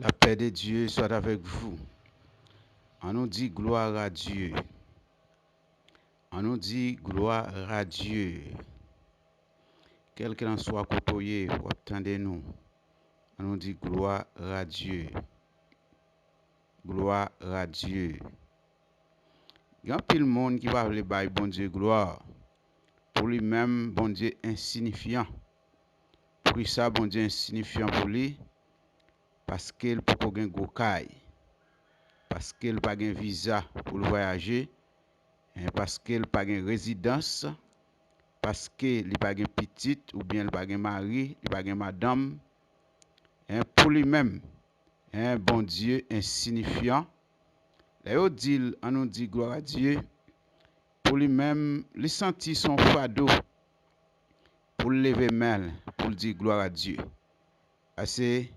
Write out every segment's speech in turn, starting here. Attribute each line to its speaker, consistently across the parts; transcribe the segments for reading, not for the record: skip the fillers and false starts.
Speaker 1: La paix de Dieu soit avec vous. On nous dit gloire à Dieu. On nous dit gloire à Dieu. Quel qu'il en soit côtoyé, attendez-nous. On nous dit gloire à Dieu. Gloire à Dieu. Il y a pile monde qui va aller bailler bon Dieu gloire. Pour lui-même, bon Dieu insignifiant. Pour ça, bon Dieu insignifiant pour lui. Parce qu'il peut pas gagner gokaï. Parce qu'il n'a pas de visa pour voyager. Parce qu'il n'a pas de résidence. Parce qu'il n'a pas de petite ou bien il n'a pas de mari, il n'a pas de madame. Pour lui-même, bon Dieu insignifiant. Là, on nous dit gloire à Dieu. Pour lui-même, il sentit son fardeau pour lever main, pour dire gloire à Dieu. Assez,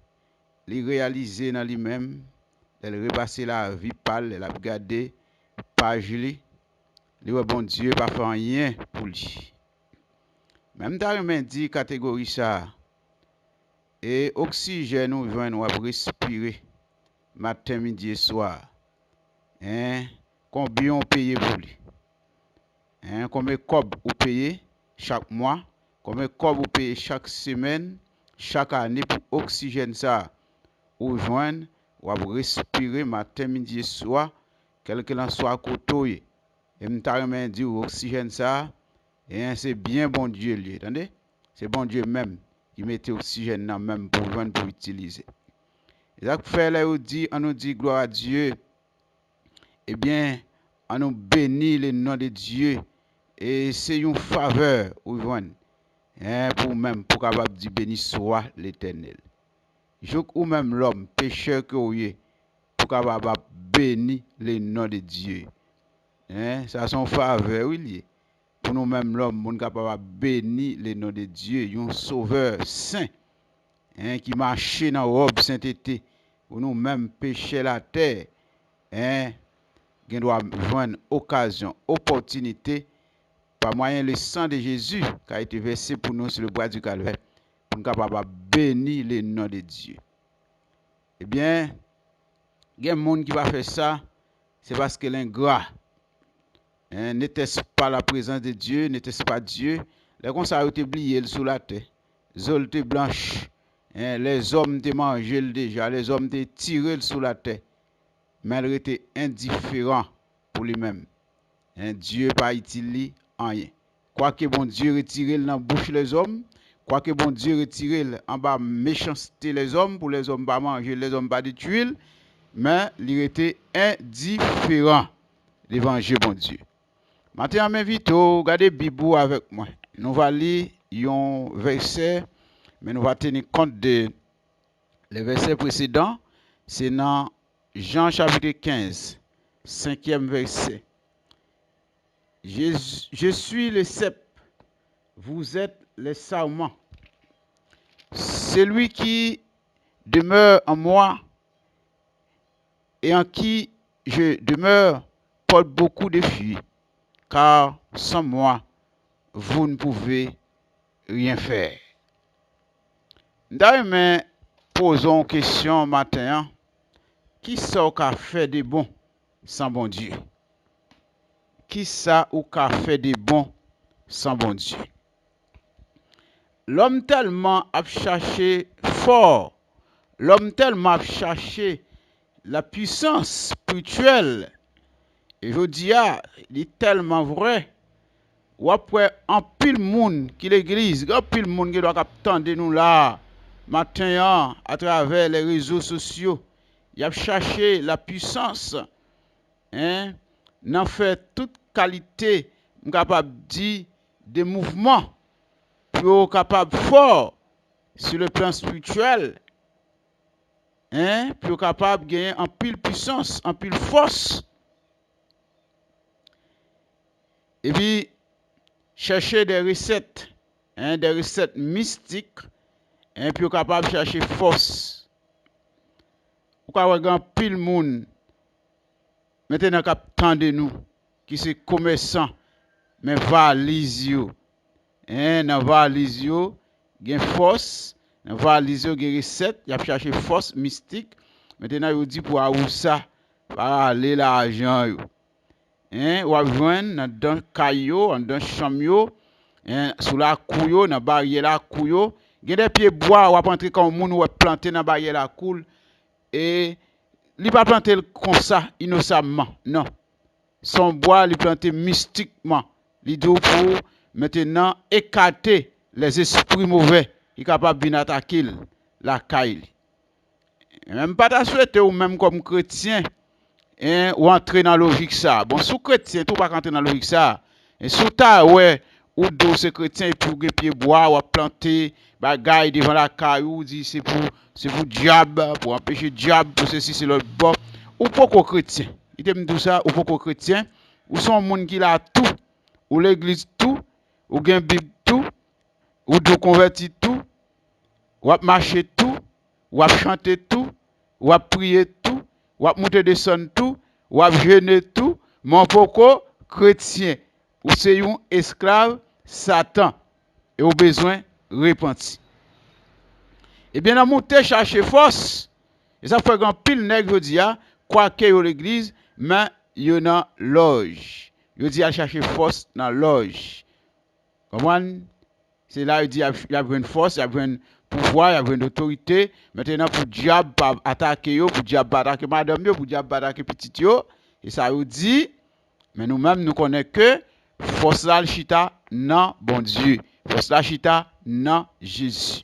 Speaker 1: il réaliser dans lui-même, il repasser la vie pâle, il a regardé page lui. Il dit bon Dieu pas fait rien pour lui. Même dans le dit catégorie ça. Et oxygène nous vient nous respirer matin, midi et soir. Combien on paye pour lui? Combien de cob vous payez chaque mois? Combien de cob vous payez chaque semaine, chaque année pour oxygène ça? Ou joindre, ou respirer matin, midi et soir, quel que soit côté. Et m'ta dit oxygène ça, c'est bien bon Dieu lui, attendez? C'est bon Dieu même qui mettait oxygène là même pour joindre pour utiliser. Et ça fait là on nous dit gloire à Dieu. Eh bien, on nous bénit le nom de Dieu. Et c'est une faveur ou pour même pour capable de bénir soit l'Éternel. Je ou même l'homme pécheur que vous êtes pour capable bénir le nom de Dieu. Ça son faveur oui pour nous même l'homme pour capable bénir le nom de Dieu, un sauveur saint qui marche dans robe sainteté pour nous même pécher la terre. Qui doit joindre occasion, opportunité par moyen le sang de Jésus qui a été versé pour nous sur le bois du calvaire pour nous capable bénir le nom de Dieu. Eh bien, il y a des gens qui va faire ça, c'est parce que l'ingrat n'était-ce pas la présence de Dieu, n'était-ce pas Dieu, les gens ont été oubliés sous la terre, les hommes étaient blanches, les hommes étaient mangés déjà, les hommes étaient tirés sous la terre, mais ils étaient indifférents pour lui-même. Dieu pas utilisé rien. Quoique bon Dieu retire dans la bouche les hommes, quoique bon Dieu retire en bas méchanceté les hommes, pour les hommes pas manger, les hommes pas de tuile, mais il était indifférent l'évangile bon Dieu. Maintenant, je m'invite à regarder la Bible avec moi. Nous allons lire un verset, mais nous allons tenir compte de les versets précédents. C'est dans Jean chapitre 15, 5e verset. Je suis le cep, vous êtes les sarments. Celui qui demeure en moi et en qui je demeure porte beaucoup de fruits, car sans moi, vous ne pouvez rien faire. D'ailleurs, posons une question matin. Qui ça qu'a fait de bon sans bon Dieu? Qui ça ou qu'a fait de bon sans bon Dieu? L'homme tellement a cherché fort, l'homme tellement a cherché la puissance spirituelle. Et je dis, il est tellement vrai. Ou après, en pile monde qui l'église, en pile monde qui doit attendre nous là, matin, à travers les réseaux sociaux, il a cherché la puissance, n'en fait toute qualité, capable de dire des mouvements, pour capable fort sur le plan spirituel, pour capable de gagner en pile puissance, en pile force. Et puis, chercher des recettes mystiques, puis capable de chercher force. Ou quand on pile monde maintenant cap tande nous qui c'est commerçant mais valise yo. Dans valise yo, gen force, dans valise yo gen recette, y a chercher force mystique Maintenant, il dit pour avoir ça, pas aller l'argent. Hein, ou joindre dans caillou, dans chamio, hein, sous la couille, dans barrière la couille. Il y a des pieds bois, ou entrer comme moun ou planter dans barrière la coule. Et il pas planter comme ça, innocemment. Non. Son bois, il planter mystiquement. Il dit pour maintenant écarter les esprits mauvais. Il est capable de bien attaquer la caille. Même pas ta souhaité ou même comme chrétien. Ou entrer dans la logique ça. Bon, sous chrétien, tout pas rentrer dans la logique ça. Et sous ta, ouais, ou dos ce chrétien, et puis ou pied bois, ou planter, bagaille devant la caillou, dit c'est pour diable, pour empêcher diable, pour ceci, c'est l'autre bord. Ou pourquoi chrétien? Il te dit ça, ou pourquoi chrétien? Ou son monde qui a tout, ou l'église tout, ou gain Bible tout, ou de converti tout, ou marcher tout, ou chanter tout, ou prier tout, ou monter descendre tout, ou jeûner tout, mon pourquoi chrétien, ou c'est un esclave Satan, et au besoin repenti. Et bien, on monter chercher force, et ça fait grand pile nègre dit, quoi que l'église, mais il y a loge. Il dit à chercher force dans la loge. Comment? C'est là il dit il y a une force, il y a un pouvoir, il y a une autorité. Maintenant, pour diable attaquer, pour diable attaquer madame, pour diable attaquer petit yo. Et ça il dit, mais nous-mêmes, nous connaissons que force la chita non bon Dieu. Force la chita non Jésus.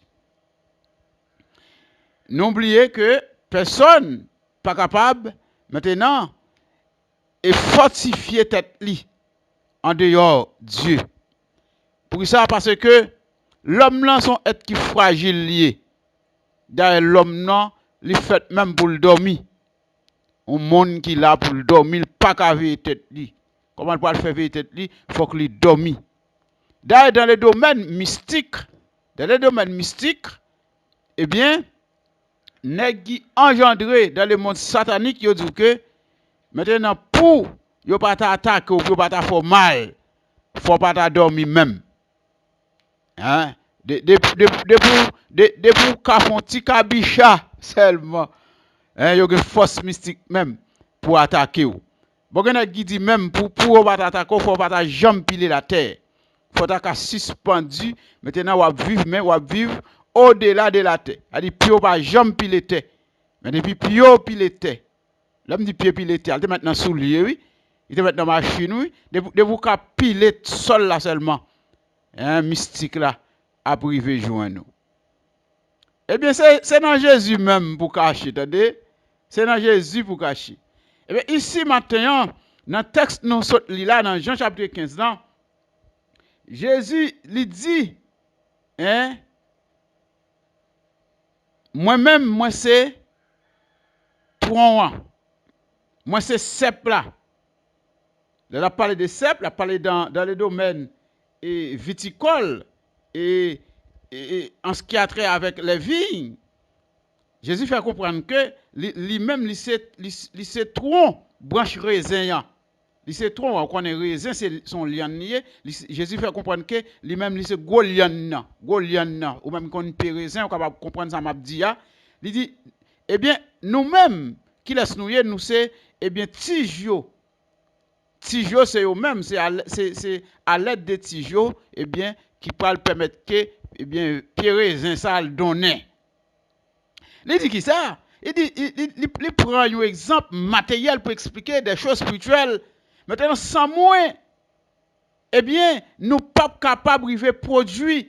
Speaker 1: N'oubliez que personne pas capable maintenant et fortifier tête li en dehors Dieu. Pour ça, parce que l'homme là son être qui fragile lié. D'ailleurs, l'homme là, il fait même pour le dormir. Un monde qui là pour le dormir, pas qu'à veiller tête li. Comment il peut faire veiller tête li? Il faut qu'il dorme. D'ailleurs, dans les domaines mystiques, eh bien, nèg qui engendré dans le monde satanique, il dit que maintenant pour yo pas t'attaquer ou pas ta faire mal, faut pas ta dormir même. Hein? De pour ka font ti kabicha seulement. Hein, yo une force mystique même pour attaquer ou. Bon nèg qui dit même pour pas t'attaquer, faut pas ta jambe piler la terre. Faut ta suspendu, maintenant ou vivre au-delà de la terre. A dit pio pas jambe piler terre. Mais depuis pio piler terre. L'homme dit pied piler terre, il est maintenant soulier oui. Il est maintenant machine oui, de vous ka piler sol là seulement. Un mystique là a privé joindre nous. Eh bien c'est dans Jésus même pour cacher, attendez? C'est dans Jésus pour cacher. Eh bien ici maintenant dans le texte nous saute là dans Jean chapitre 15 là, Jésus lui dit hein, moi-même moi c'est tronc. Moi c'est cep là. Il a parlé de cep, il a parlé dans le domaine et viticole et en ce qui a trait avec les vignes. Jésus fait comprendre que lui-même c'est tronc branche raisin. C'est tronc, on connaît raisin, c'est son liane. Jésus fait comprendre que lui-même c'est gros liane, ou même qu'on peut raisin, on capable comprendre ça m'a dit. Il dit eh bien nous-mêmes qui laisse nous c'est eh bien tigio. Tigio c'est eux-mêmes, c'est à l'aide des tigio eh bien qui parle permettre que eh bien pierre raisin ça le donner. Il dit qui ça? Il dit il prend un exemple matériel pour expliquer des choses spirituelles. Maintenant sans moins eh bien nous pas capables de arriver produire.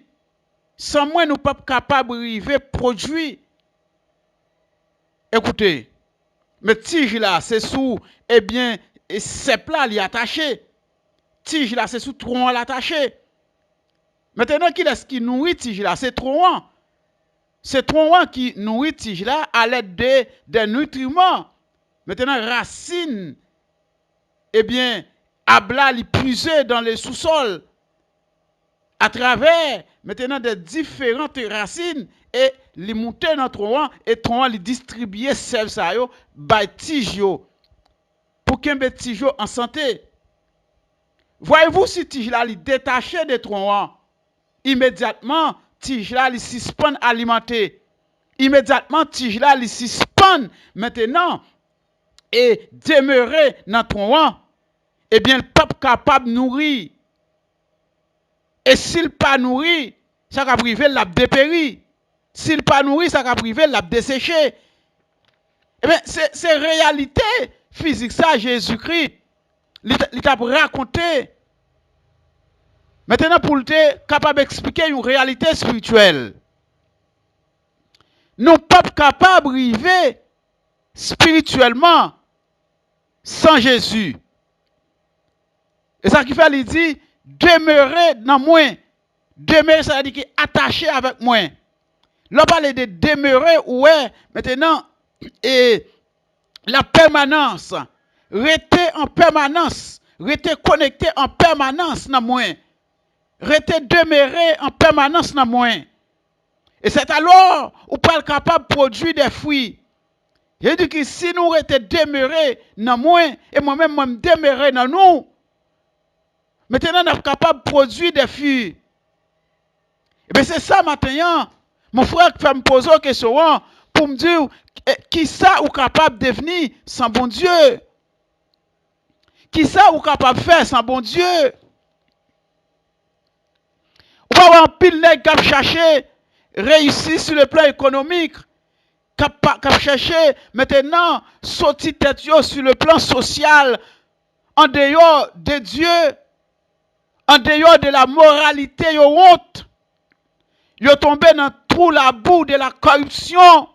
Speaker 1: Sans moins nous pas capables de arriver produire. Écoutez, mais tige là c'est sous eh bien et cep là il attaché. Tige là c'est sous tronc l'attaché. Maintenant qui est-ce qui nourrit tige là? C'est tronc. C'est tronc qui nourrit tige là à l'aide des nutriments. Maintenant racine eh bien abla li puiser dans les sous-sols à travers maintenant des différentes racines et li monter dans tronc et tronc li distribuer sel ça yo bay tige yo pour qu'un tige yo en santé. Voyez-vous si tige là li détaché des troncs immédiatement tige là li suspend alimenter immédiatement, tige là, il suspend maintenant et demeurer dans ton rang, eh bien, le peuple capable de nourrir. Et s'il pas nourri, ça va priver l'a dépéri. S'il pas nourri, ça va priver l'a desséché. Eh bien, c'est réalité physique ça, Jésus-Christ. Il t'a raconté. Maintenant, pour être capable d'expliquer une réalité spirituelle, nous ne sommes pas capables de vivre spirituellement sans Jésus. Et ça qui fait, il dit, demeurer dans moi. Demeurer, ça veut dire attaché avec moi. Là, on parle de demeurer, ouais, maintenant, et la permanence. Rester en permanence. Rester connecté en permanence dans moi. Rester demeurer en permanence dans moi. Et c'est alors où on est capable de produire des fruits. Je dis que si nous restons demeurés dans moi, et moi-même, je demeurer dans nous, maintenant, on est capable de produire des fruits. Et bien, c'est ça maintenant. Mon frère qui fait me poser une question pour me dire qui ça ou capable de devenir sans bon Dieu? Qui ça ou capable de faire sans bon Dieu? On va avoir un pile nègre qui a cherché réussir sur le plan économique, qui a cherché maintenant sortir tête sur le plan social, en dehors de Dieu, en dehors de la moralité, yo honte. Yo tombé dans tout la boue de la corruption.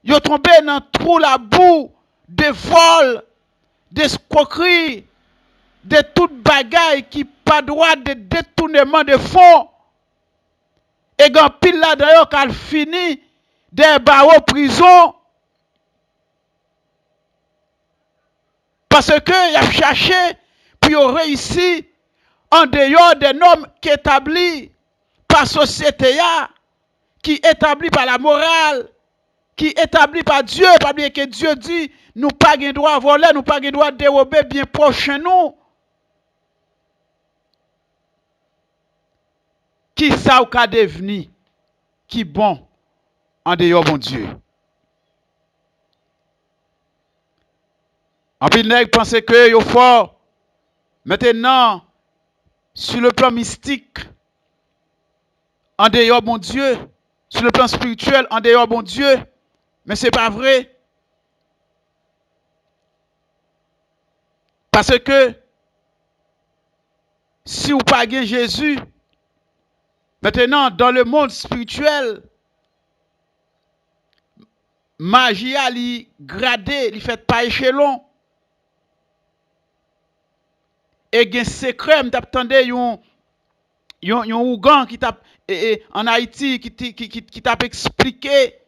Speaker 1: Yo tombé dans tout la boue de vol, d'escroquerie, de toute bagaille qui pas droit de détournement de fonds. Et quand pile là d'ailleurs qu'elle finit des barreaux prison parce que il a cherché puis il réussi en dehors des normes qui établies par la société qui établit par la morale, qui établit par Dieu, pas bien que Dieu dit nous pas de droit à voler, nous pas de droit à dérober bien proche nous. Qui ça ou ka devenu qui bon en dehors bon Dieu? En plus, nèg pense que yo fort. Maintenant, sur le plan mystique, en dehors bon Dieu, sur le plan spirituel, en dehors bon Dieu, mais c'est pas vrai. Parce que si vous pas Jésus, maintenant dans le monde spirituel, magie li gradé, li fait pas échelon. Et gen secret, m't'attendais yon Ougan qui t'a en Haïti qui t'a expliqué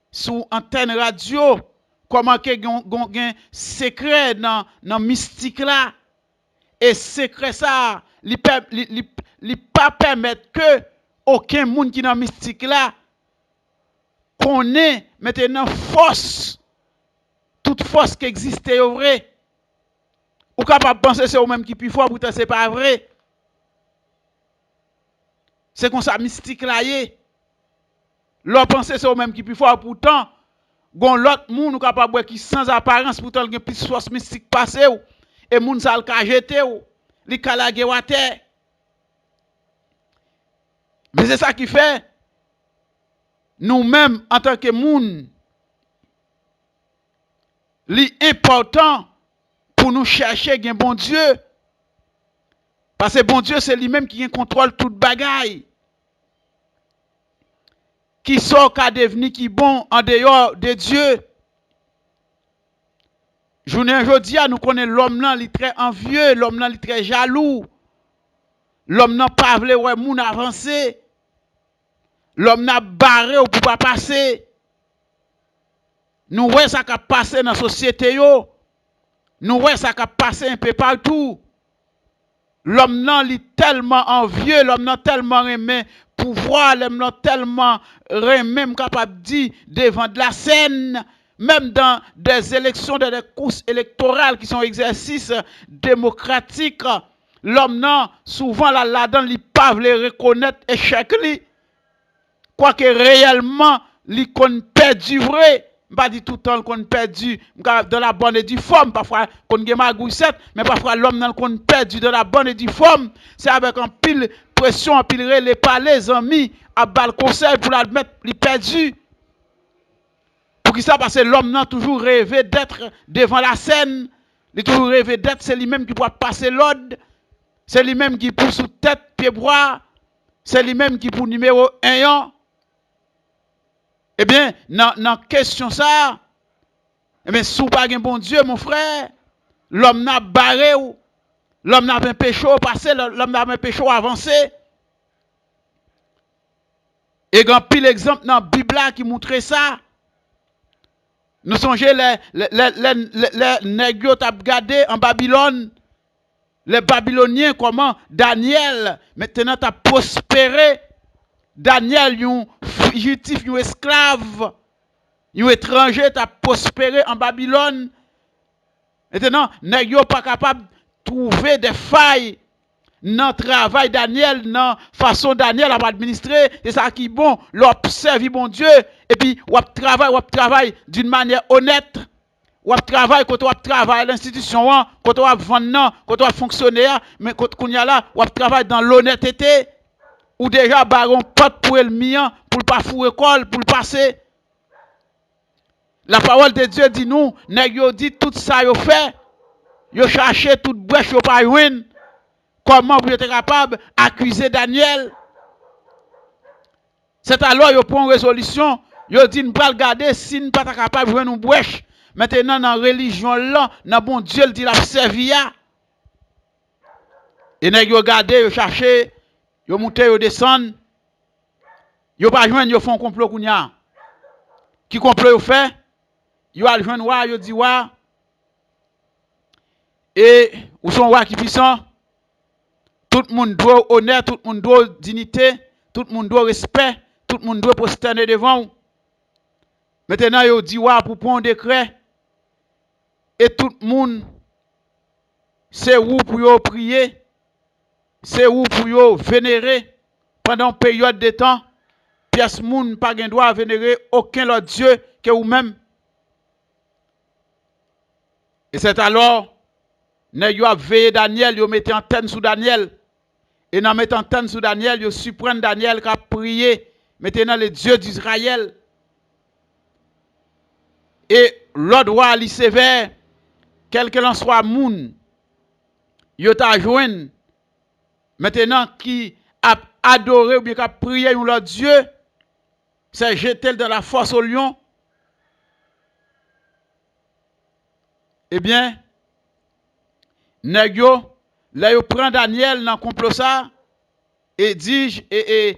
Speaker 1: sous antenne radio comment que gen secret dans mystique là et secret ça li pas permettre que aucun monde qui dans mystique là connaît maintenant force toute force qui existait au vrai. Ou capable de penser c'est au même qui plus fort, pourtant c'est pas vrai. C'est comme ça mystique là yé. L'on pense c'est au même qui plus fort, pourtant gon l'autre monde ou capable qui sans apparence pourtant il y a plus force mystique passé ou et moun ça le ka jeter ou li ka lage water. Mais c'est ça qui fait nous-mêmes en tant que moun li important pour nous chercher un bon Dieu. Parce que bon Dieu, c'est lui-même qui contrôle toute bagaille. Qui sort qu'à devenir qui bon en dehors de Dieu. Journée aujourd'hui, nous connaissons l'homme là, il est très envieux, l'homme là, il est très jaloux. L'homme n'a pas voulu ouais moun avancer. L'homme n'a barré ou pour pas passer. Nous ouais ça qui a passé dans la société yo. Nous ouais ça qui a passé un peu partout. L'homme nan li tellement envieux, l'homme nan tellement aimé pouvoir, l'homme nan tellement même capable dit devant de la scène, même dans des élections, dans des courses électorales qui sont exercices démocratiques, l'homme nan souvent là-dedans li pas veut reconnaître échec li. Quoique réellement li kon perdu vrai. Pas dit tout le temps qu'on perdu dans la bonne et due forme. Parfois, qu'on a magouille, mais parfois l'homme dans qu'on perdu dans la bonne et due forme. C'est avec un pile pression, un pile les pas les amis, à bas le conseil pour l'admettre, il perdu. Pour qui ça? Parce que l'homme n'a toujours rêvé d'être devant la scène. Il a toujours rêvé d'être, c'est lui-même qui doit passer l'ordre. C'est lui-même qui pour sous tête, pied bras. C'est lui-même qui pour numéro 1. Eh bien, dans question ça, eh bien, si vous pas un bon Dieu, mon frère, l'homme n'a barré ou, l'homme n'a pas un péché au passé, l'homme n'a pas un péché avancé. Et il y a pile exemple dans la Bible qui montre ça. Nous songez les nègres qui ont regardé en Babylone, les Babyloniens, comment Daniel, maintenant, a prospéré. Daniel, un fugitif, un esclave, un étranger, a prospéré en Babylone. Maintenant, nèg yo pas capable de trouver des failles dans le travail Daniel, dans la façon Daniel a administrer. C'est ça qui est bon, l'observer bon Dieu. Et puis, on travaille d'une manière honnête. On travaille quand on travaille à l'institution, quand on vendre, quand on fonctionnaire, mais quand on y a là, on travaille dans l'honnêteté. Ou déjà, baron pote pour le mien, pour ne pas fouer école, pour le passer. La parole de Dieu dit nous, nèg yo dit tout ça yo fait. Yo cherché toute brèche yo pas ruine. Comment vous êtes capable d'accuser Daniel? C'est alors yo prend une résolution, yo dit nous pas regarder si nous pas capable de joindre une brèche. Maintenant dans la religion là, dans bon Dieu il dit la servi a. Et nèg yo regarder, yo chercher, yo monter, yo descendre. Yo pas joindre, yo font complot kounya. Qui complot yo fait? Yo al joindre wa, yo dit wa. Et ou son roi qui puissant. Tout le monde doit honneur, tout le monde doit dignité, tout le monde doit respect, tout le monde doit prosterner devant. Maintenant, il dit ouais, pour prendre un décret. Et tout le monde, c'est où pour prier, c'est où pour vénérer pendant une période de temps. Pièce moun pas gen droit vénérer aucun autre Dieu que vous-même. Et c'est alors, nèg yo a veillé Daniel, yo mette antenne sous Daniel. Et dans mettant antenne sous Daniel, yo surprend Daniel qui a prié maintenant le Dieu d'Israël. Et l'autre roi li sévère, quel que l'en soit moun, yo t'a joindre maintenant qui a adoré ou bien qui a prié l'autre Dieu, c'est jeter dans la fosse au lion. Eh bien, nèg yo, là yo prend Daniel dans complot ça et dit et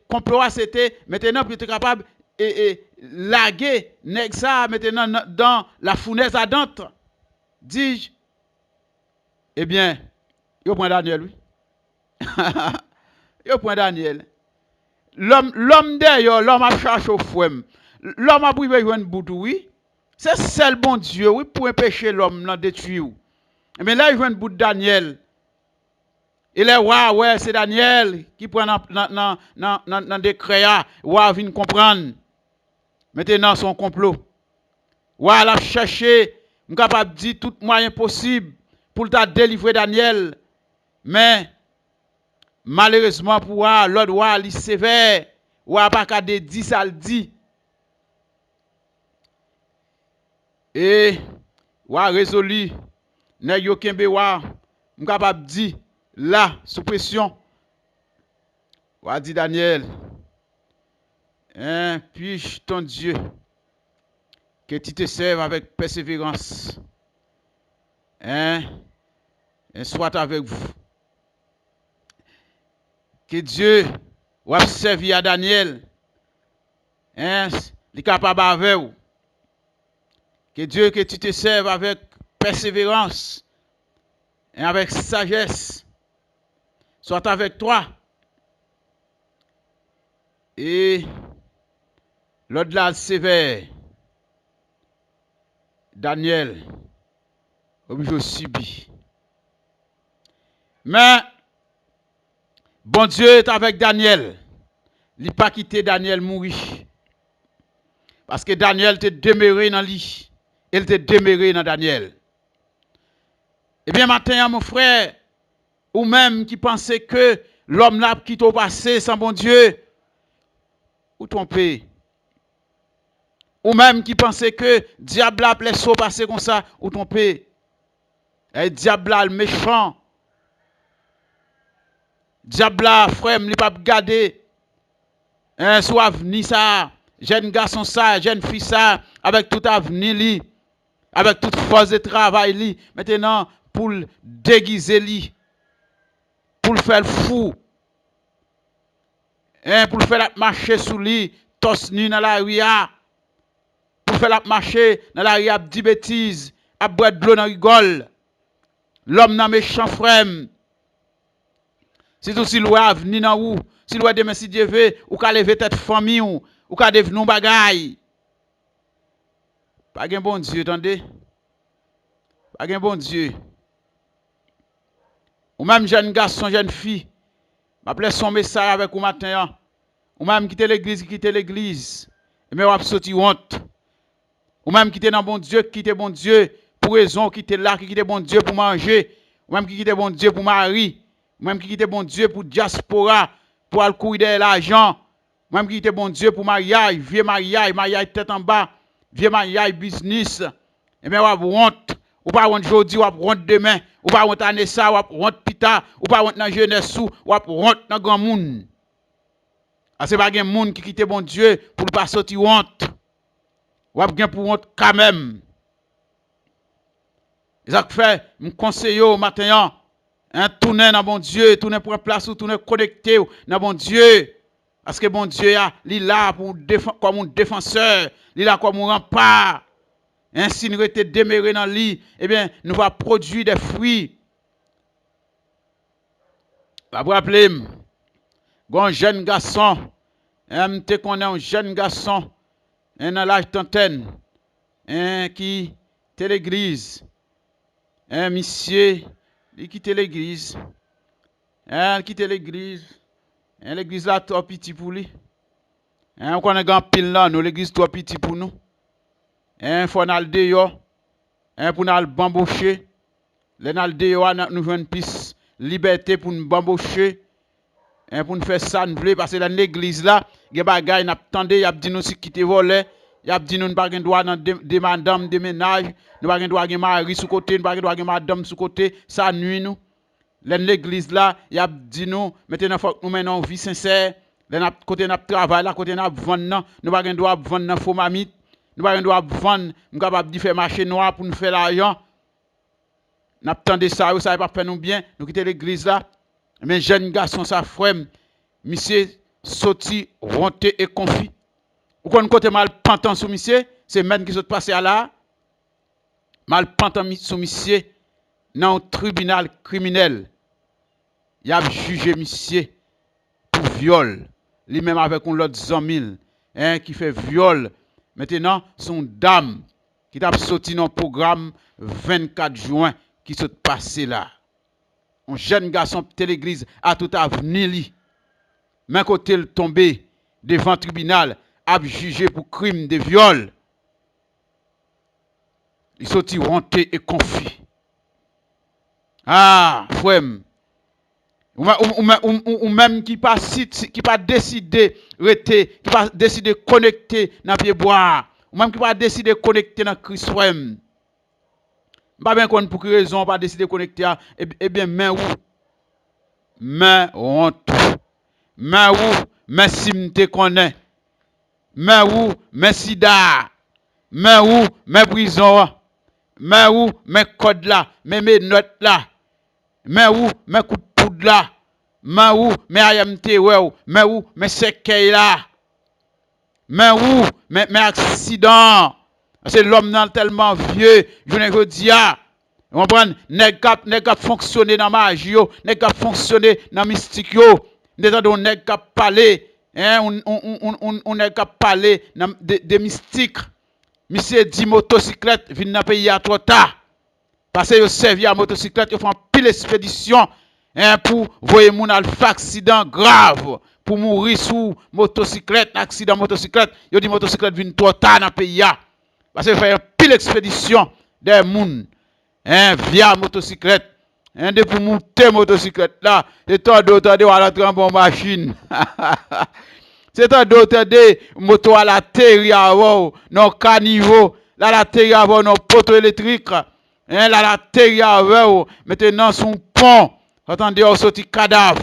Speaker 1: complot c'était maintenant pour être capable et laguer nèg ça maintenant dans la fournaise ardente. Dis eh bien, yo prend Daniel oui. Yo prend Daniel. L'homme d'ailleurs, l'homme a cherché au fouem. L'homme a privé une boutou oui. C'est seul bon Dieu oui pour empêcher l'homme de détruire. Mais là, il joue une bout de Daniel. Il est ouais, c'est Daniel qui prend dans décret. Ouais, vient comprendre. Maintenant, son complot. Ouais, il a cherché, je suis capable de dire tout moyen possible pour te délivrer Daniel. Mais, malheureusement, pour l'autre, ouais, il est sévère. Ouais, pas qu'à dire ça, le dit. Et, ouais, résolu. Nèg yo kembe wa, m capable di là sous pression. Wa dit Daniel. Puis ton Dieu que tu te serves avec persévérance. Et soit avec vous. Que Dieu va servir à Daniel. Il est capable avec vous. Que Dieu que tu te serves avec persévérance et avec sagesse soit avec toi. Et l'au-delà sévère, Daniel, obligé subir. Mais, bon Dieu est avec Daniel. Il n'a pas quitté Daniel mourir. Parce que Daniel était demeuré dans lui. Il était demeuré dans Daniel. Eh bien, maintenant, mon frère, ou même qui pensait que l'homme là qui t'a passé sans bon Dieu, ou trompé. Ou même qui pensait que diable là laisse passer comme ça, ou trompé. Et diable là, le méchant. Diable là, frère, il pas garder. Soit avenir ça, jeune garçon ça, jeune fille ça, avec tout avenir li, avec toute force de travail li. Maintenant, pour le déguiser li, pour le faire fou, pour le faire marcher sous lui, tos nu dans la rue, pour faire marcher dans la rue, à dire bêtises, à boire de l'eau dans rigole. L'homme nan méchant frère. Si tout si loin venir dans ou, si loin demain si Dieu veut, ou ka lever tête famille ou ka devenir bagay. Pas gen bon Dieu, attendez. Pas gen bon Dieu. Ou même jeune garçon, jeune fille, m'appelle son message avec ou matin. Ou même quitter l'église. Mais ou a sorti honte. Ou même quitter dans bon Dieu, quitter bon Dieu pour raison, quitter là, quitter bon Dieu pour manger. Ou même quitter bon Dieu pour mari. Ou même quitter bon Dieu pour diaspora, pour aller courir de l'argent. Ou même quitter bon Dieu pour mariage, vieux mariage tête en bas, vieux mariage business. Et bien ou a honte. Ou pas honte aujourd'hui, ou pas honte demain. Ou pas honte année ça, ou pas honte pita, ou pas honte dans jeunesse ou pas honte dans grand monde. C'est pas un monde qui quitte bon Dieu pour ne pas sortir honte. Ou bien pour honte quand même. Ça fait, me conseille au matin, tourner dans bon Dieu, tourner pour place ou tourner connecté dans bon Dieu. Parce que bon Dieu, il est là pour comme un défenseur, il est là comme un rempart. Si nous étions demeurés dans lui, eh bien, nous allons produire des fruits. Vous rappelez, un jeune garçon, te connaît un jeune garçon, dans l'âge trentaine, qui était l'église. Monsieur, il quitte l'église. Il quitte l'église. L'église là, trop petit pour lui. On connaît grand pile là, nous, l'église trop petit pour nous. Il faut aller dehors. Pour nous bamboucher. Les nous dehors, nous avons une plus liberté pour nous bamboucher. Pour nous faire ça, nous voulons, parce que dans l'église là, il y a des bagages, nous attendons, il y a dit nous si quitter voler. Il y a dit nous n'avons pas le droit de madame de ménage, nous n'avons pas le droit de mari sous côté, nous n'avons pas le droit de madame sous côté, ça nuit nous. Dans l'église là, il y a dit nous, maintenant il faut que nous menons une vie sincère. Dans côté nous travail là, côté nous vendre, nous n'avons pas le droit de vendre faux mamite, nous n'avons pas le droit de vendre, nous sommes capables de faire marché noir pour nous faire l'argent. Nous attendons ça, ça ne va pas faire nous bien, nous quittons l'église là. Mais jeune garçon, ça frère, monsieur sorti, honté et confit. Ou qu'on côté mal pantant sous monsieur, c'est même qui sont passé à là. Mal pantant sous monsieur dans un tribunal criminel. Il a jugé monsieur pour viol. Lui-même avec un autre 100 000 qui fait viol. Maintenant, son dame qui t'a sorti dans le programme 24 juin qui s'est passé là. Un jeune garçon de l'église a tout avenir li. Mais quand il tombé devant le tribunal, a jugé pour crime de viol. Il sorti honté et confus. Ah, frère. Ou même qui pas décidé rester, qui pas décidé connecter dans pied bois. Ou même qui pas décidé connecter dans Christ frère. Pas bien qu'on pour quelle raison pas décider de connecter. Eh bien, mais où? Mais honte. Mais où? Mais si m'te connaît. Mais où? Mais sida. Mais où? Mais prison. Mais où? Mais code là. Mais mes notes là. Mais où? Mais coup de poudre là. Mais où? Mais AMT ouais. Mais où? Mais séquelles là. Mais où? Mais accident. C'est l'homme nan tellement vieux, je ne veux dire. Vous comprenez? Nèg k'ap fonctionner dans magie yo, nèg k'ap fonctionner dans mystique yo. N'entendons nèg k'ap parler, on nèg k'ap parler de mystique. Monsieur dit motocyclette vinn dans pays à trop tard. Parce que yo servi à motocyclette, yo font pile expédition pour voyer moun al accident grave pour mourir sous motocyclette, accident motocyclette, yo dit motocyclette vient trop tard dans le pays. Parce que fait une pile expédition des moun via motocyclette. De pour monter motocyclette là, c'est toi d'autres à la trempe machine. C'est toi d'autres moto à la terre avant, non caniveau, là la terre avant, non poteau électrique. Là la terre avant, maintenant son pont. Attendez, on sorti cadavre.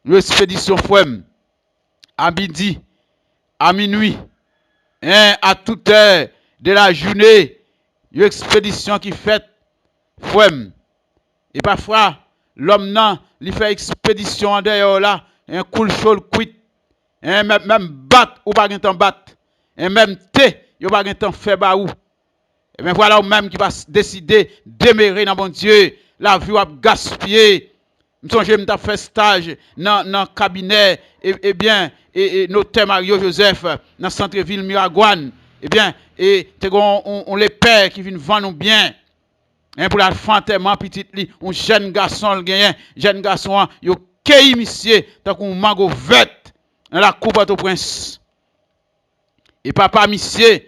Speaker 1: L'expédition fouem. À midi, à minuit, à toute heure de la journée, une expédition qui fait fouem. Et parfois, l'homme nan, il fait expédition en dehors là, un cool chaud quit, même bat ou pas temps bat, et même té, yo pas temps fait ba ou. Et bien voilà ou même qui va décider d'aimer dans bon Dieu, la vie a gaspillé. Je me fait stage dans le cabinet, et bien, notaire Mario Joseph, dans le centre-ville Miragouane, et bien, on les pères qui viennent vendre nous bien. Pour la fantement petit li, un jeune garçon le gagne, jeune garçon yo cueilli monsieur tant qu'on mango verte dans la coupe au prince. Et papa monsieur,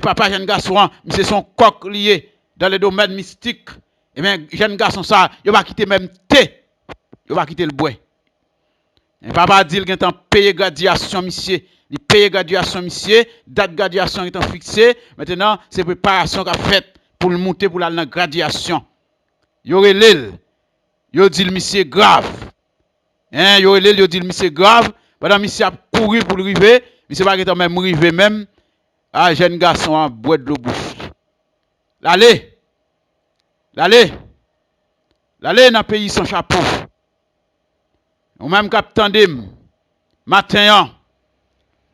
Speaker 1: papa jeune garçon, monsieur son coq lié dans le domaine mystique. Et bien jeune garçon ça, il va quitter même thé. Il va quitter le bois. Et papa dit qu'il a payé graduation monsieur, il paye graduation monsieur, date graduation est fixée. Maintenant, c'est préparation qu'a faite pour le monter pour la graduation. Yo relèl, yo dit le monsieur grave. Yo relèl, yo dit le monsieur grave, pendant monsieur a couru pour le river, monsieur pas qu'être même river même, jeune garçon a boire de l'eau bouche. L'aller dans pays sans chapeau. Ou même cap tandem matin,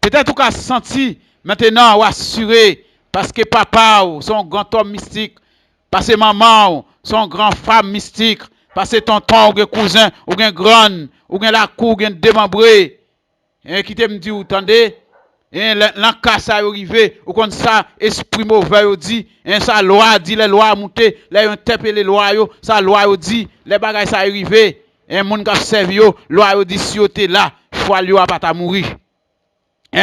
Speaker 1: peut-être ou ka senti maintenant ou assuré parce que papa ou son grand homme mystique, parce que maman ou son grand femme mystique, parce que tonton ou cousin ou grand ou la cour ou démembré, qui te me dit ou tendez, l'enca ça arrivé ou comme ça esprit mauvais ou dit, ça loi dit les lois monter, les interpeller les lois yo, ça loi ou dit les bagages ça arrivé. Un monde qui servi yo, loi yo dit si yo te là, choix yo a pas ta mourir.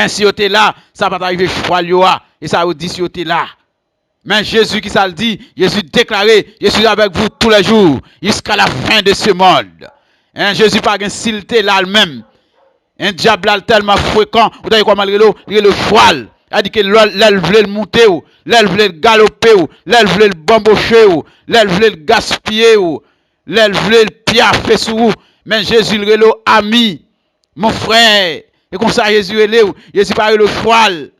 Speaker 1: Si yo te là, ça pas t'arriver choix yo a et ça yo dit si yo te là. Mais Jésus qui ça le dit, Jésus déclaré, je suis avec vous tous les jours jusqu'à la fin de ce monde. Jésus pas gain s'il te là même. Un diable tellement fréquent, vous savez comment le cheval. Il dit que l'elle voulait le monter ou, l'elle voulait le galoper ou, l'elle voulait le bambocher ou, l'elle voulait le gaspiller ou, l'elle voulait le piaffer sur vous. Mais Jésus le ami, mon frère. Et comme ça Jésus le Jésus pas le cheval.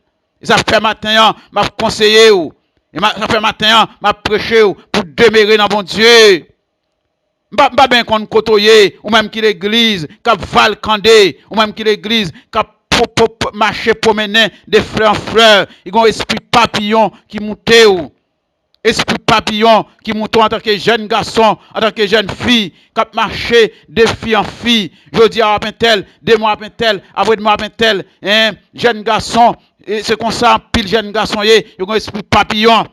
Speaker 1: Et ça fait matin, m'a conseillé ou, et ça fait matin, m'a prêché ou pour demeurer dans bon Dieu. Pas bien qu'on côtoyer, ou même qui l'église, qui valcandé, ou même qui l'église, qui marcher promener des fleurs en fleurs. Il y a un esprit papillon qui monte ou. Esprit papillon qui monte en tant que jeune garçon, en tant que jeune fille, qui marcher de fille en fille. Je dis à tel, deux mois à tel, après deux mois à tel, jeune garçon, c'est comme ça, pile jeune garçon, il y a un esprit papillon.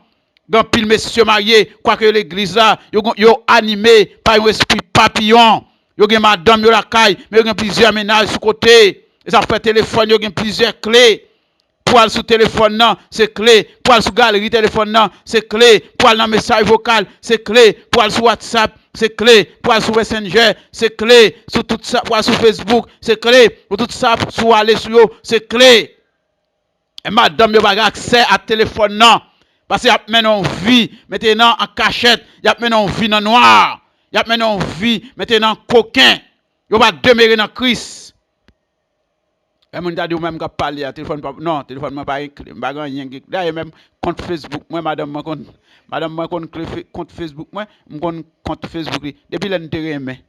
Speaker 1: Dans pile messieurs mariés, quoique l'église là, yo animé par un esprit papillon. Yo gen madame yo la caille, mais yo gen plusieurs ménages sur côté. Et ça fait téléphone, yo gen plusieurs clés. Pour aller sur téléphone non, c'est clé. Pour aller sur galerie téléphone non, c'est clé. Pour aller dans message vocal, c'est clé. Pour aller sur WhatsApp, c'est clé. Pour aller sur Messenger, c'est clé. Sur tout ça, pour aller sur Facebook, c'est clé. Pour tout ça, pour aller sur yo, c'est clé. Et madame yo pas accès à téléphone non. Parce qu'il y a maintenant vie, maintenant en cachette, il y a maintenant vie dans noir, il y a maintenant vie, maintenant coquin, il va demeurer dans Christ. Et mon daddy même qui parle à téléphone non, téléphone pas rien. D'ailleurs même compte Facebook, moi madame moi compte Facebook moi, compte Facebook depuis l'intérêt mais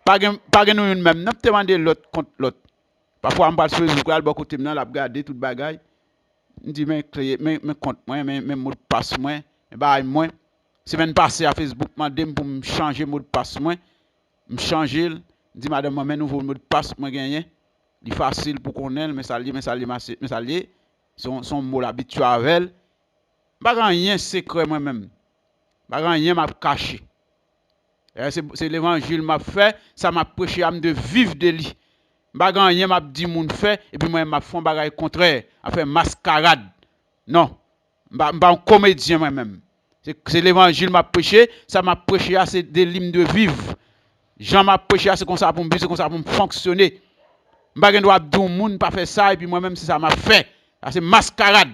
Speaker 1: pas nous même, n'a pas demandé l'autre compte l'autre. Parfois on parle sur Facebook, là beaucoup de temps la regarder toute bagaille. Je dis, mais compte moi, mais mot de passe moi, moi. Semaine passée à Facebook, madame pour me changer mot de passe moi. Me changer, dit madame moi, mais nouveau mot de passe moi gagné. Il facile pour connaître, mais ça lié, son mot habitué avec elle. Pas rien secret moi-même. Pas rien m'a caché. C'est l'évangile m'a fait, ça m'a prêché à me de vivre de lui. Bagan rien m'a dit moun fait et puis moi m'a font bagay contraire, a fait mascarade. Non. M'a un comédien moi-même. C'est l'évangile m'a prêché, ça m'a prêché c'est des lignes de vivre. Jean m'a prêché c'est comme ça pour me c'est comme ça pour me fonctionner. M'pa doit dire moun pas faire ça et puis moi-même c'est ça m'a fait. C'est mascarade.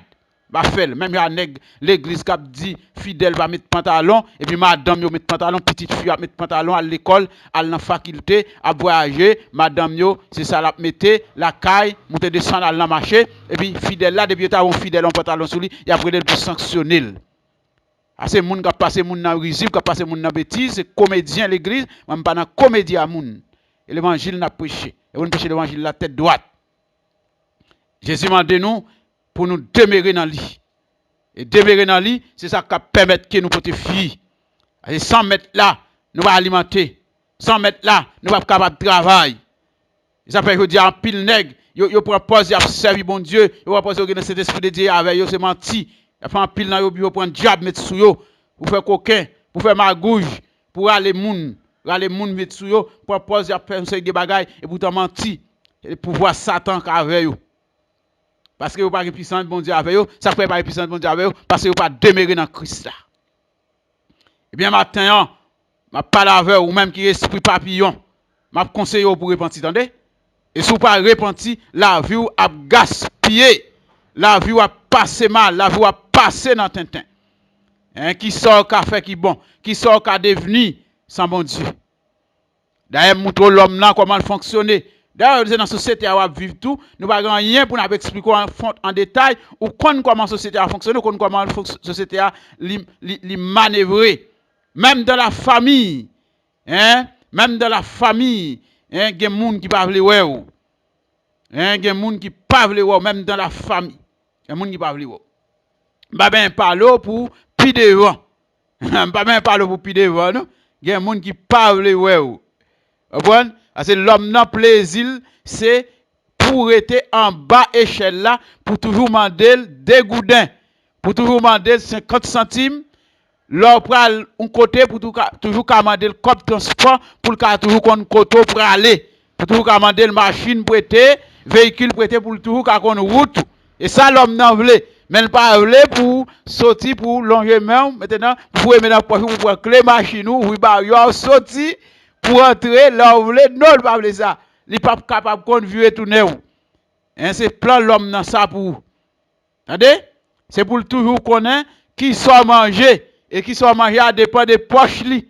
Speaker 1: Bah fait même y'a nèg l'église qui dit fidèle va mettre pantalon et puis madame yo mettre pantalon, petite fille va mettre pantalon à l'école, à la faculté, à voyager, madame yo c'est ça la mettait la caille, monter descendre à la marché et puis fidèle là depuis t'as un fidèle en pantalon sur lui, il a pris pour sanctionner. Ah c'est moun qui a passé moun dans risible, qui a passé moun dans bêtise, c'est comédien l'église, même pas dans comédie à moun. Et l'évangile n'a prêché. Et on prêche l'évangile la tête droite. Jésus m'a dit nous pour nous demeurer dans lui. Et demeurer dans lui, c'est ça qui permet que nous puissions fuir. Et 100 mètres là, nous allons alimenter. 100 mètres là, nous allons être capables de travailler. Ça fait que je dis en pile nègre, yo propose de servir bon Dieu, yo propose de cet esprit de Dieu avec yo, c'est menti. Il fait en pile dans yo, yo prend diable mettre sous yo, pour faire coquin, pour faire magouille, pour aller moun mettre sous yo, propose de faire des bagailles et pourtant menti. Et pouvoir Satan avec yo. Parce que vous n'avez pas de puissance de bon Dieu avec vous, ça ne fait pas de puissance de bon Dieu avec vous, parce que vous n'avez pas demeuré dans Christ là. Eh bien, maintenant, je parle avec vous, même qui est esprit papillon, je conseille vous pour repentir, attendez? Et si vous ne pas repentir, la vie a gaspillé, la vie a passé mal, la vie a passé dans Tintin. Hein, qui sort qu'a fait qui bon, qui sort qu'a devenu sans bon Dieu. D'ailleurs, montre l'homme là comment il fonctionne. D'ailleurs, dans la société, on va vivre tout. Nous n'avons rien pour nous expliquer en détail ou comment la société a fonctionné, ou comment la société a manœuvré. Même dans la famille, hein, même dans la famille, hein, il y a des gens qui ne peuvent pas voir. Il y a des gens qui ne peuvent pas voir, même dans la famille. Il y a des gens qui ne peuvent pas voir. Je ne vais pas parler pour plus devant. Je ne vais pas parler pour plus devant. Il y a des gens qui ne peuvent pas voir. Parce que l'homme n'a plaisir, c'est pour être en bas échelle là, pour toujours demander des goudins, pour toujours demander 50 centimes, l'or pral un côté pour toujours demander le cop transport, pour toujours qu'on côté pour aller, pour toujours demander le machine prêter, véhicule prêter pour toujours qu'on route. Et ça l'homme n'a voulu, mais il pas voulu pour sortir pour longer main, maintenant pour mettre dans poche pour clé machine ou oui bah yo sorti pour entrer là où vous voulez, non, il pas ça. Il n'est pas capable de conduire tout neuf. C'est plein l'homme dans ça pour. Attendez? C'est pour toujours connaître qui soit mangé et qui soit mangé à dépend des poches li.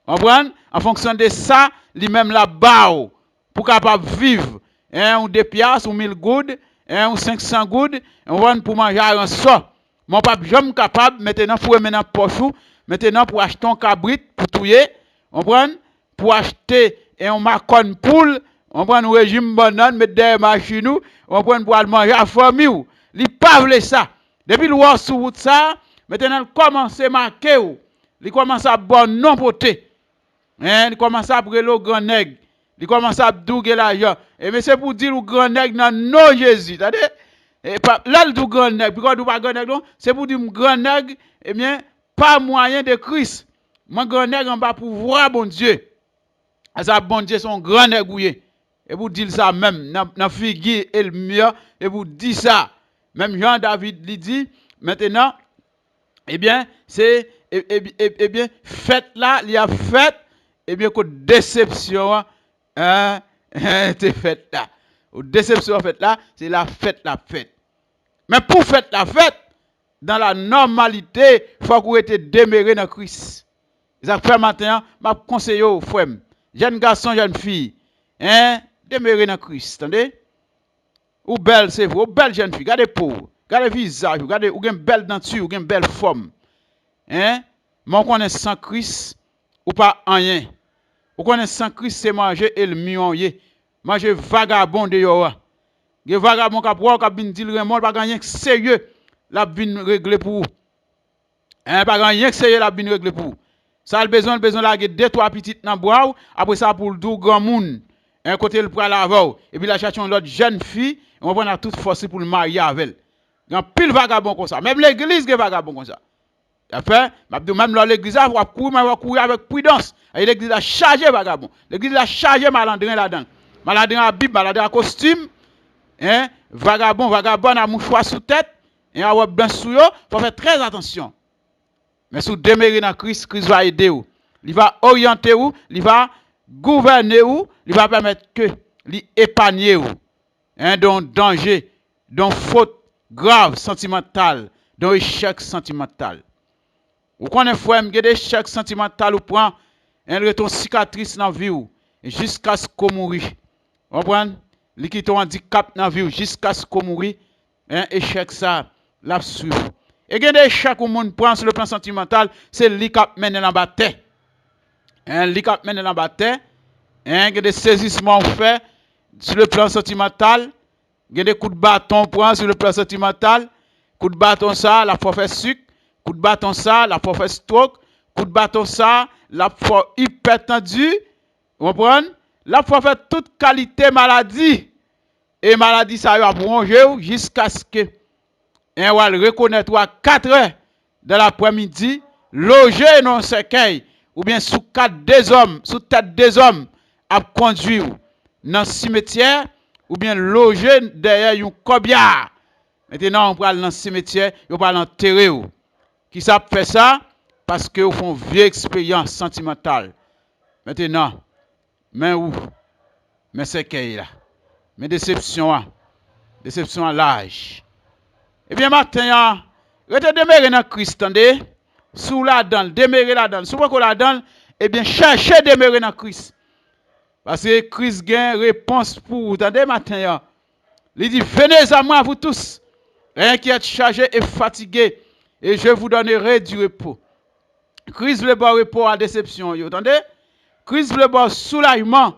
Speaker 1: Comprenez? En fonction de ça, lui-même la barre pour capable vivre. Ou 2 piastres, ou 1000 goudes, ou 500 goudes, pour manger un sort. Mon papa jamais capable maintenant pour mettre dans poche, maintenant pour acheter un cabrit pour tuer. Comprenez? Pour acheter un macon poule, on prend un régime banane, mettre des machines, on prend pour aller manger à famille. Il pas veut ça. Depuis le voir sur route ça, maintenant il commence à marquer, il commence à bon non poté. Il commence à brûler le grand nègre, il commence à douguer l'argent. Et mais c'est pour dire le grand nègre dans non Jésus, t'as dit? Et là le grand nègre, pourquoi du pas grand nègre, c'est pour dire grand nègre, eh bien pas moyen de Christ. Mon grand nègre en bas pour voir bon Dieu. Ça bon Dieu son grand négouillé. Et vous dites ça même dans figure et le mieux et vous dites ça. Même Jean David lui dit maintenant eh bien c'est eh bien fête là, il y a fête eh bien que déception hein c'est fête là. Déception fête là, c'est la fête. Mais pour fête la fête dans la normalité, il faut que vous êtes demeuré dans Christ. Ça fait maintenant, m'a conseillé aux frères. Jeune garçon, jeune fille, hein, demeurez dans Christ, attendez? Ou belle, c'est vous, ou belle jeune fille, regardez pauvre, regardez visage, regardez, ou une belle denture, ou une belle forme, hein? Mais on connaît sans Christ, ou pas rien. On connaît sans Christ, c'est manger et le mionyer, manger vagabond de yoa. Les vagabonds qui ont dit le remords, pas rien que sérieux, la bin régler pour vous. Hein, pas rien que sérieux, la bin régler pour vous. Ça a besoin de la 2-3 petites dans bois, après ça pour le doux grand monde. Un côté le pral avant et puis la cherche une autre jeune fille, on va prendre toute force pour le marier avec elle. Il y a pile vagabond comme ça, même l'église est vagabond comme ça. Après, même dans l'église, on va courir avec prudence. Et l'église a chargé vagabond. L'église a chargé malandrin là-dedans. malade en habit, malade en costume, hein, vagabond à mouchoir sous tête, et à web blanc sous yo, faut faire très attention. Mais si vous demeurez dans Christ, Christ va aider vous. Il va orienter vous, il va gouverner vous, il va permettre que l'épargner vous. Hein, dans danger, dans faute grave sentimentale, dans échec sentimental. Vous connaissez frère, il y a des échecs sentimental ou prend un ton cicatrice dans la vie jusqu'à ce qu'on mourit. Vous comprenez? Il qui ton handicap dans la vie jusqu'à ce qu'on mourit. Un échec ça, la suivre. Et il y a des échecs où monde prend sur le plan sentimental, c'est lui qui mène dans la bataille. Lui qui mène dans la bataille. Il y a des saisissements fait sur le plan sentimental. Il y a des coups de bâton prend sur le plan sentimental. Coup de bâton ça, la faut faire sucre. Coup de bâton ça, la faut faire stroke. Coup de bâton ça, la faut hypertendu. Vous comprenez? La faut faire toute qualité maladie. Et maladie ça va broncher jusqu'à ce que on va le reconnaître à 4 heures de l'après-midi, loger dans un cercueil ou bien sous tête des hommes à conduire dans le cimetière ou bien loger derrière un corbillard. Maintenant, on parle dans le cimetière, on parle l'enterrer. Qui ça fait ça? Parce que vous font une vieille expérience sentimentale. Maintenant, mais où? Mais cercueil là. Mais déception à l'âge. Eh bien, matin, rete demeurer dans Christ, attendez, sous la donne, demeurer la donne. Sous quoi la donne, eh bien, cherchez demeurer dans Christ. Parce que Christ gagne réponse pour vous. Attendez, matin, il dit, venez à moi, vous tous, qui êtes chargés et fatigués, et je vous donnerai du repos. Christ veut pas repos à déception, vous attendez? Christ veut pas soulagement.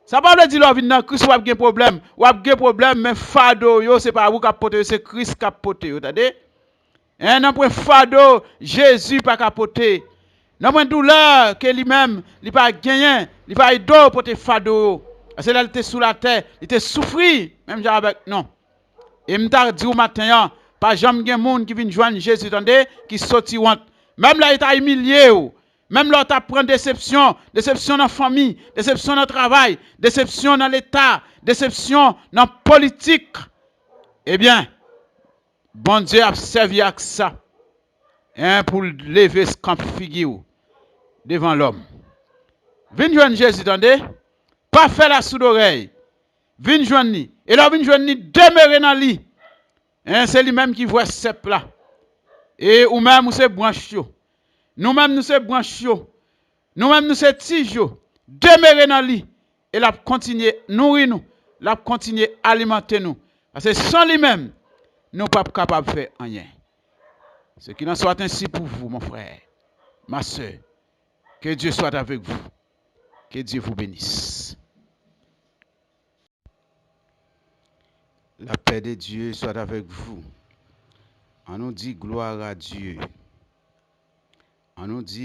Speaker 1: Ça ne veut pas dire que dans Christ, vous avez un problème. Vous avez un problème, mais fado, ce n'est pas vous qui portez, c'est Christ qui porte. Vous entendez? Un point fado, Jésus pas capoté. Dans point douleur que lui-même, il pas gagné, il pas d'eau pour te fado. Parce que là il était sous la terre, il était souffri, même avec non. Et m'ta dit au matin, pas jamais gen monde qui vient joindre Jésus, attendez, qui sorti honte. Même là il t'a humilié. Même là tu prend déception dans la famille, déception dans le travail, déception dans l'état, déception dans la politique. Eh bien, bon Dieu a servi à ça, hein, pour lever ce camp figure devant l'homme. Viens joindre Jésus, attendez, pas faire la sourde oreille. Viens joindre lui. Et là, viens joindre lui, demeurer dans lui. Hein, c'est lui-même qui voit ce là. Et ou même, c'est branche. Nous-mêmes, nous sommes branches. Nous-mêmes, nous sommes tiges. Demeurer dans lui. Et la continuer nourrir nous. La continuer alimenter nous. Parce que sans lui-même, nous ne sommes pas capables de faire rien. Ce qui en soit ainsi pour vous, mon frère, ma soeur. Que Dieu soit avec vous. Que Dieu vous bénisse. La paix de Dieu soit avec vous. On nous dit gloire à Dieu. On nous dit